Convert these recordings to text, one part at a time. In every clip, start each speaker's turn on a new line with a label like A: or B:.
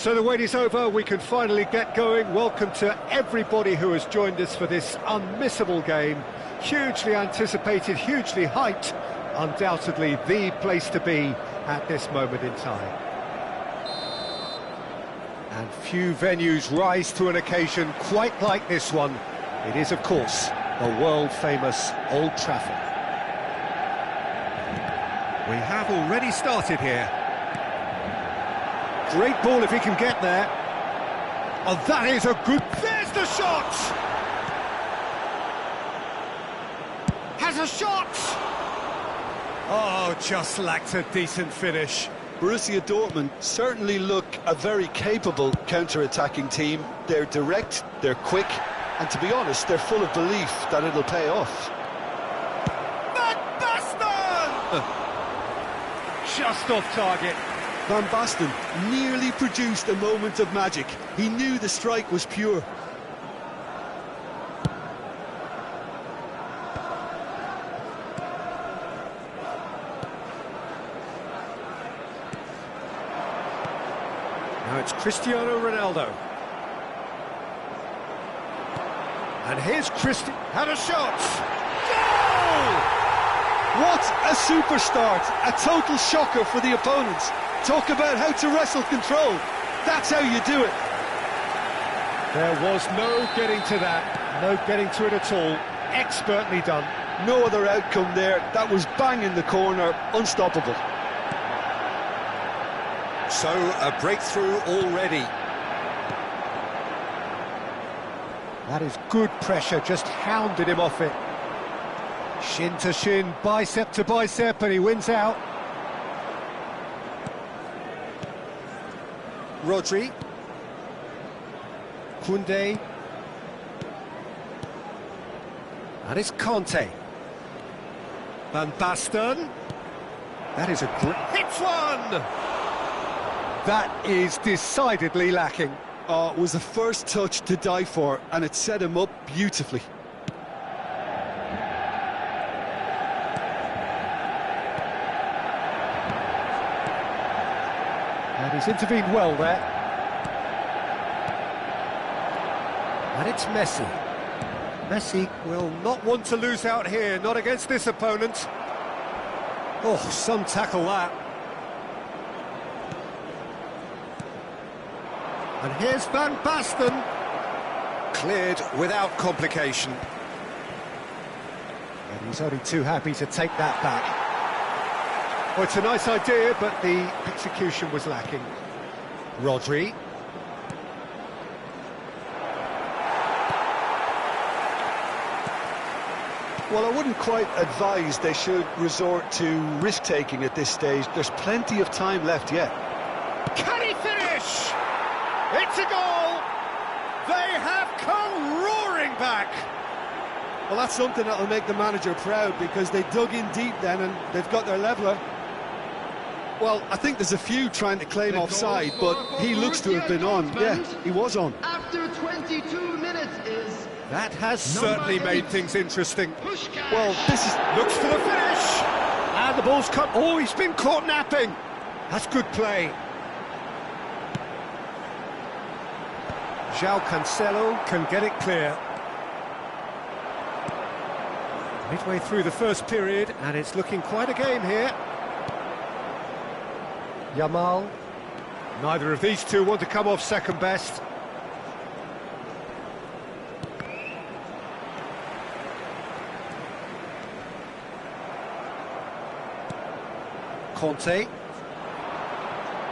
A: So the wait is over, we can finally get going. Welcome to everybody who has joined us for this unmissable game. Hugely anticipated, hugely hyped, undoubtedly the place to be at this moment in time. And few venues rise to an occasion quite like this one. It is, of course, the world-famous Old Trafford. We have already started here. Great ball if he can get there. Oh, that is a good... There's the shot! Has a shot! Oh, just lacked a decent finish.
B: Borussia Dortmund certainly look a very capable counter-attacking team. They're direct, they're quick, and to be honest, they're full of belief that it'll pay off.
A: Just off target.
B: Van Basten nearly produced a moment of magic. He knew the strike was pure.
A: Now it's Cristiano Ronaldo. And here's had a shot! Goal!
B: What a super start! A total shocker for the opponents. Talk about how to wrestle control. That's how you do it.
A: There was no getting to that. No getting to it at all. Expertly done.
B: No other outcome there. That was bang in the corner. Unstoppable.
A: So, a breakthrough already. That is good pressure, just hounded him off it. Shin to shin, bicep to bicep, and he wins out. Rodri. Koundé. And it's Conte. Van Basten. That is a great... Hits one! That is decidedly lacking.
B: Oh, it was the first touch to die for, and it set him up beautifully.
A: And he's intervened well there. And it's Messi. Messi will not want to lose out here, not against this opponent. Oh, some tackle that. And here's Van Basten. Cleared without complication. And he's only too happy to take that back. Well, it's a nice idea, but the execution was lacking. Rodri.
B: Well, I wouldn't quite advise they should resort to risk-taking at this stage. There's plenty of time left yet.
A: Can he finish? It's a goal! They have come roaring back!
B: Well, that's something that'll make the manager proud, because they dug in deep then and they've got their leveller. Well, I think there's a few trying to claim offside, but he looks to have been on. Yeah, he was on.
C: After 22 minutes is...
A: That has certainly made things interesting.
B: Well, this is...
A: Looks for the finish! And the ball's cut. Oh, he's been caught napping! That's good play. João Cancelo can get it clear. Midway through the first period, and it's looking quite a game here. Yamal. Neither of these two want to come off second best. Conte.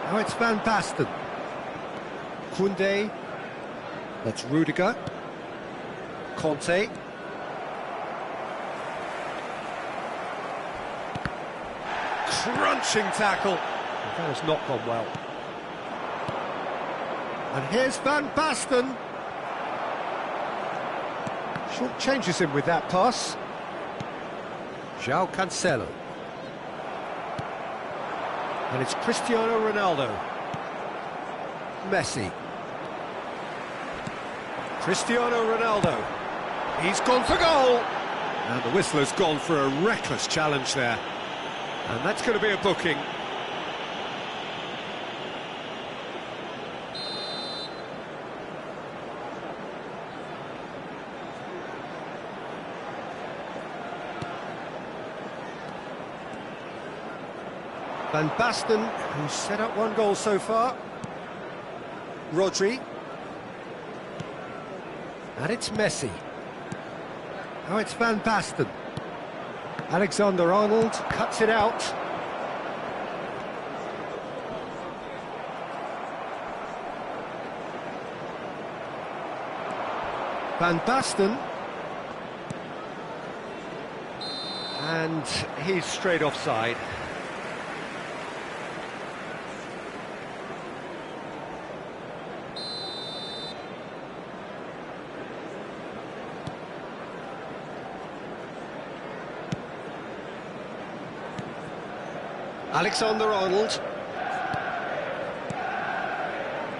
A: Now it's Van Basten. Koundé. That's Rudiger. Conte. Crunching tackle. That has not gone well. And here's Van Basten. Short changes him with that pass. João Cancelo. And it's Cristiano Ronaldo. Messi. Cristiano Ronaldo. He's gone for goal. And the whistler's gone for a reckless challenge there. And that's going to be a booking. Van Basten, who's set up one goal so far. Rodri. And it's Messi. Now it's Van Basten. Alexander-Arnold cuts it out. Van Basten. And he's straight offside. Alexander-Arnold.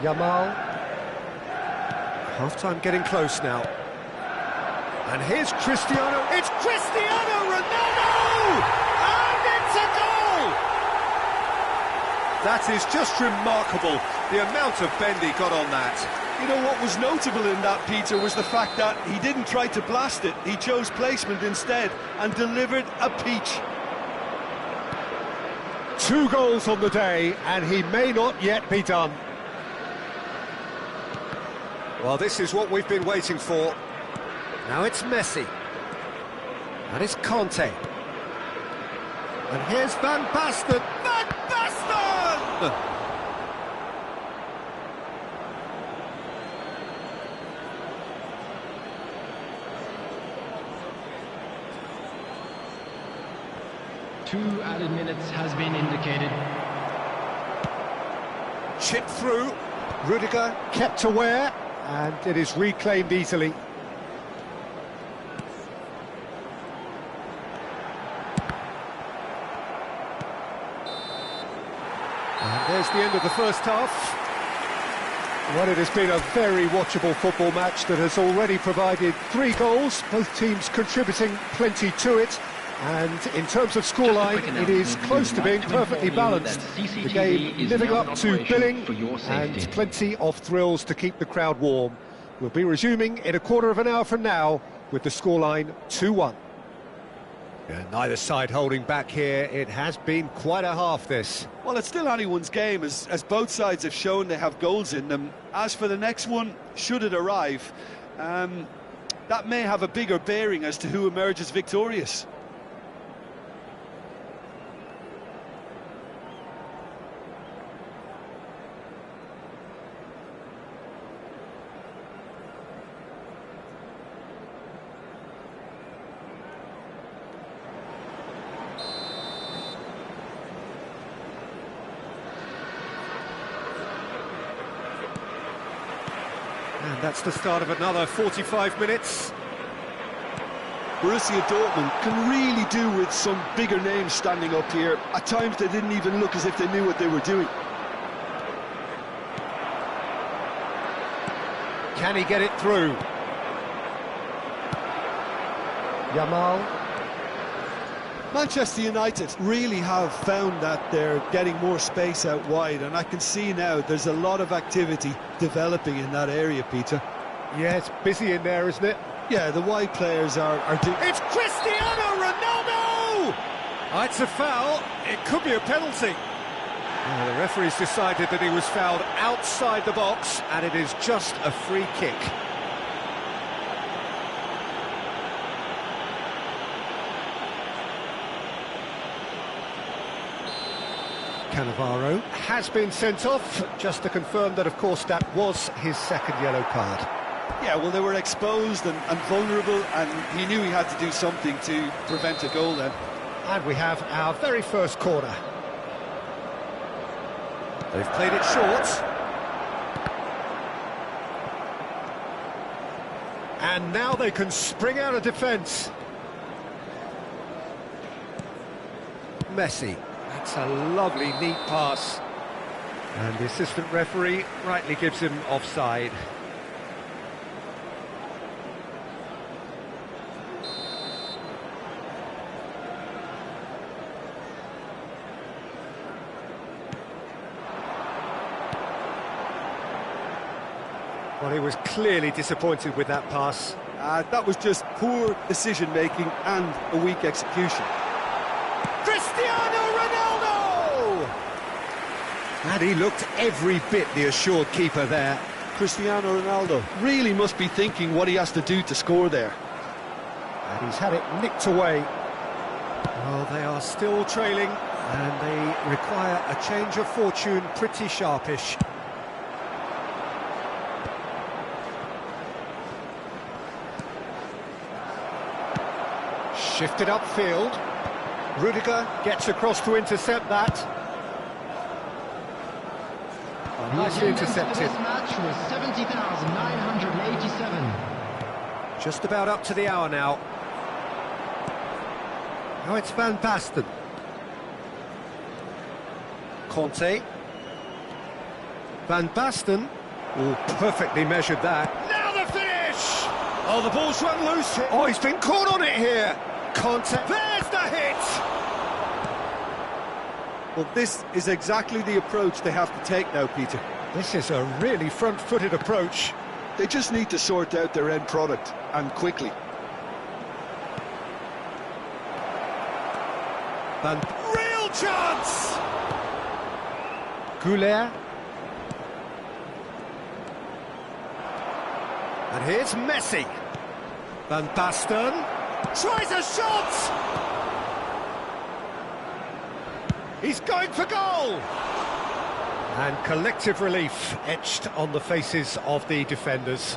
A: Yamal. Half-time getting close now. And here's Cristiano. It's Cristiano Ronaldo! And it's a goal!
B: That is just remarkable, the amount of bend he got on that. You know what was notable in that, Peter, was the fact that he didn't try to blast it. He chose placement instead and delivered a peach.
A: 2 goals on the day, and he may not yet be done. Well, this is what we've been waiting for. Now it's Messi. And it's Conte. And here's Van Basten. Van Basten!
D: Two added minutes has been indicated.
A: Chipped through. Rudiger kept aware, and it is reclaimed easily. And there's the end of the first half. Well, it has been a very watchable football match that has already provided 3 goals, both teams contributing plenty to it. And in terms of scoreline, it is close to being perfectly balanced. The game living up to billing and plenty of thrills to keep the crowd warm. We'll be resuming in a quarter of an hour from now with the scoreline 2-1. Yeah, neither side holding back here. It has been quite a half, this.
B: Well, it's still anyone's game, as both sides have shown they have goals in them. As for the next one, should it arrive, that may have a bigger bearing as to who emerges victorious.
A: And that's the start of another 45 minutes.
B: Borussia Dortmund can really do with some bigger names standing up here. At times they didn't even look as if they knew what they were doing.
A: Can he get it through? Yamal.
B: Manchester United really have found that they're getting more space out wide, and I can see now there's a lot of activity developing in that area, Peter.
A: Yeah, it's busy in there, isn't it?
B: Yeah, the wide players are
A: It's Cristiano Ronaldo! Oh, it's a foul. It could be a penalty. Oh, the referee's decided that he was fouled outside the box, and it is just a free kick. Cannavaro has been sent off, just to confirm that, of course, that was his second yellow card.
B: Yeah, well, they were exposed and vulnerable, and he knew he had to do something to prevent a goal then.
A: And we have our very first corner. They've played it short. And now they can spring out of defence. Messi. That's a lovely, neat pass. And the assistant referee rightly gives him offside. Well, he was clearly disappointed with that pass.
B: That was just poor decision-making and a weak execution.
A: Cristiano Ronaldo! And he looked every bit the assured keeper there.
B: Cristiano Ronaldo really must be thinking what he has to do to score there.
A: And he's had it nicked away. Well, they are still trailing, and they require a change of fortune pretty sharpish. Shifted upfield. Rudiger gets across to intercept that. Oh, nicely intercepted.
D: This match was 70,987.
A: Just about up to the hour now. Now it's Van Basten. Conte. Van Basten. Oh, perfectly measured that. Now the finish! Oh, the ball's run loose here. Oh, he's been caught on it here. Conte. There's the hit!
B: Well, this is exactly the approach they have to take now, Peter.
A: This is a really front-footed approach.
B: They just need to sort out their end product, and quickly.
A: Real chance! Goulet. And here's Messi. Van Basten tries a shot! He's going for goal! And collective relief etched on the faces of the defenders.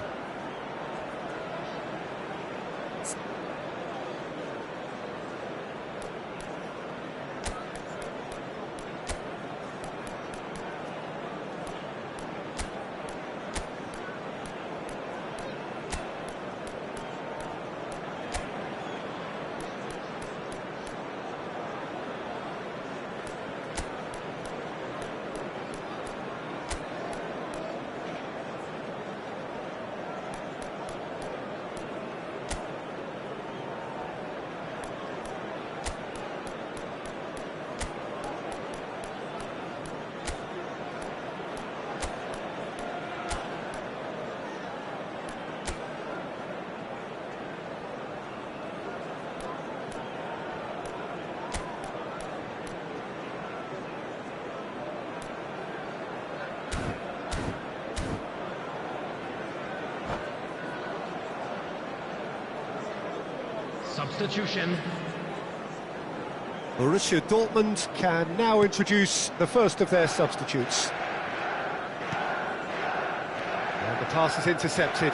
D: Substitution.
A: Borussia Dortmund can now introduce the first of their substitutes. And the pass is intercepted.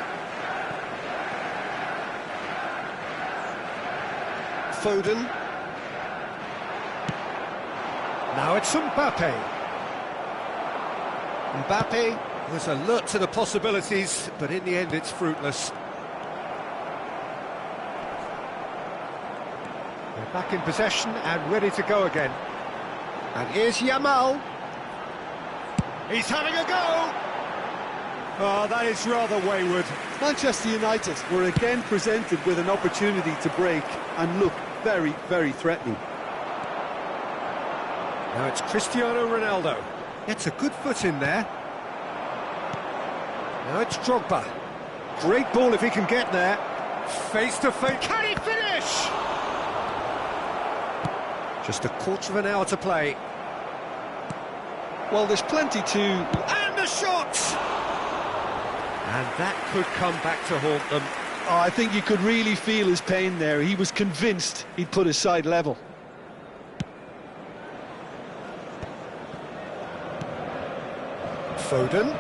A: Foden. Now it's Mbappe. Mbappe was alert to the possibilities, but in the end it's fruitless. They're back in possession and ready to go again. And here's Yamal. He's having a go! Oh, that is rather wayward.
B: Manchester United were again presented with an opportunity to break and look very, very threatening.
A: Now it's Cristiano Ronaldo. Gets a good foot in there. Now it's Drogba. Great ball if he can get there. Face to face. Can he finish? Just a quarter of an hour to play.
B: Well, there's plenty to...
A: And the shot! And that could come back to haunt them.
B: Oh, I think you could really feel his pain there. He was convinced he'd put his side level.
A: Foden.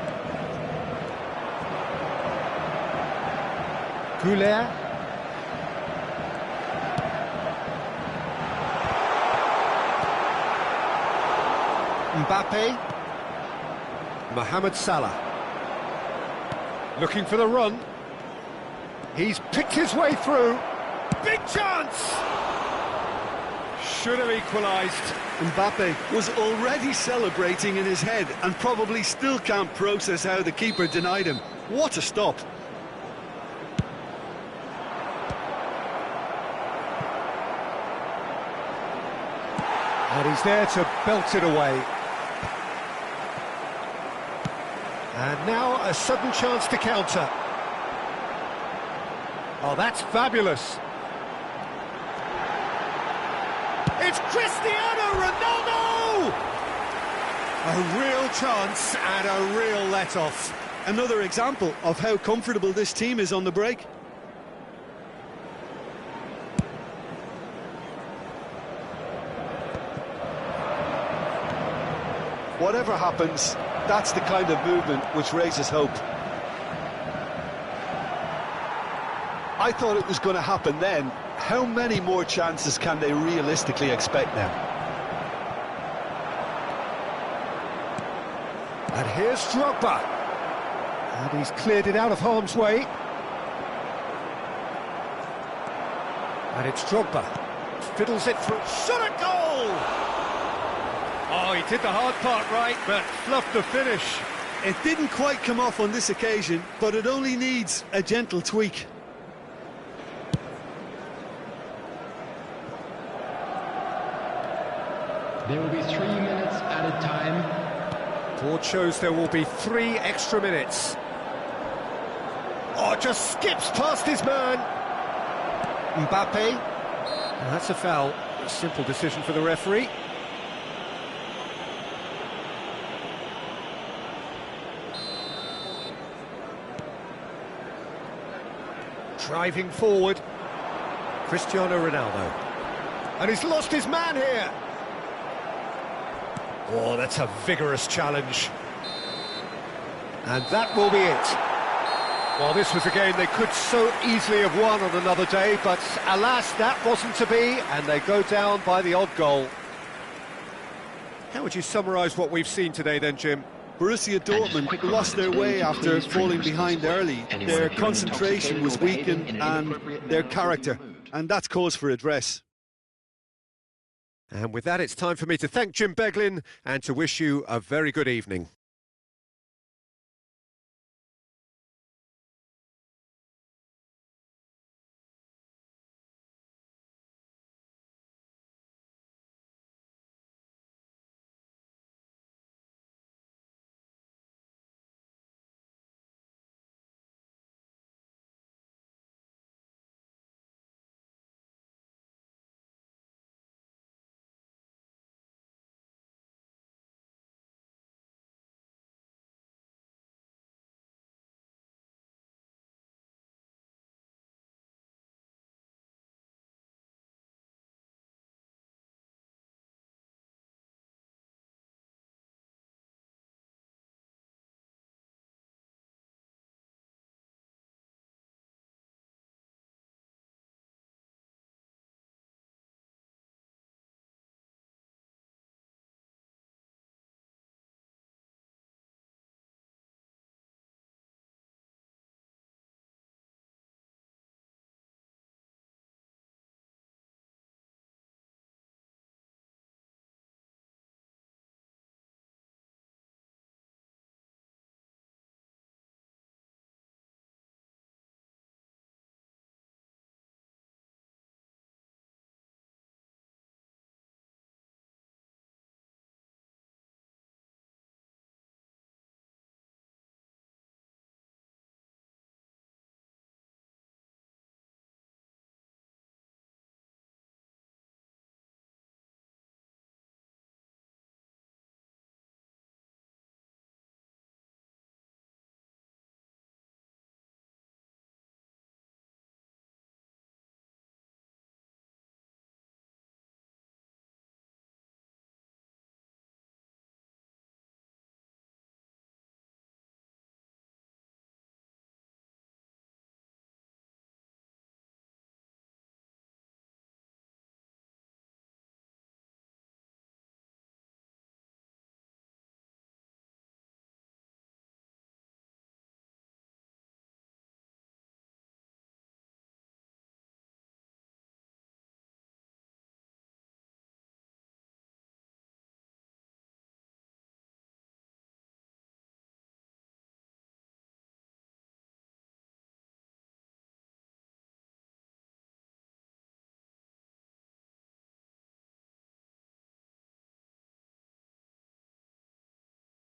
A: Goulet. Mbappe. Mohamed Salah. Looking for the run. He's picked his way through. Big chance! Should have equalised.
B: Mbappe was already celebrating in his head and probably still can't process how the keeper denied him. What a stop.
A: And he's there to belt it away. And now a sudden chance to counter. Oh, that's fabulous. It's Cristiano Ronaldo! A real chance and a real let-off.
B: Another example of how comfortable this team is on the break. Whatever happens, that's the kind of movement which raises hope. I thought it was going to happen then. How many more chances can they realistically expect now?
A: And here's Drogba. And he's cleared it out of harm's way. And it's Drogba. Fiddles it through. Shot at goal! Oh, he did the hard part right, but fluffed the finish.
B: It didn't quite come off on this occasion, but it only needs a gentle tweak.
D: There will be 3 minutes added time.
A: Board shows there will be 3 extra minutes. Oh, just skips past his man. Mbappe. And that's a foul. A simple decision for the referee. Driving forward. Cristiano Ronaldo. And he's lost his man here. Oh, that's a vigorous challenge. And that will be it. Well, this was a game they could so easily have won on another day, but alas, that wasn't to be, and they go down by the odd goal. How would you summarise what we've seen today then, Jim?
B: Borussia Dortmund lost their way after falling behind early. Their concentration was weakened and their character, and that's cause for address.
A: And with that, it's time for me to thank Jim Beglin and to wish you a very good evening.